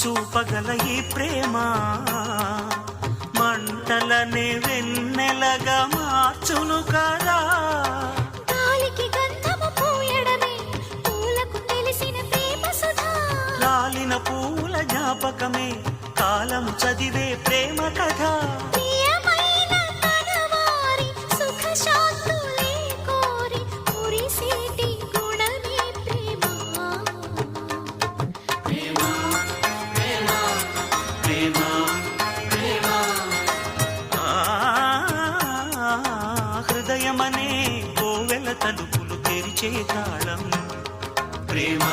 చూపగల ఈ ప్రేమ మంటలనే వెన్నెలగా మార్చును కదా. గాలికి గంధము పూయడమే పూలకు తెలిసిన ప్రేమ సుధా. రాలిన పూల జ్ఞాపకమే కాలము చదివే ప్రేమ కథ. ప్రియమైన కనవారి సుఖ శాంతులే కోరి మురిసేటి గుణమే ప్రేమ. ప్రేమ ప్రేమ ప్రేమ ప్రేమ హృదయమనే కోవెల తలుపులు తెరిచే తాళం ప్రేమ.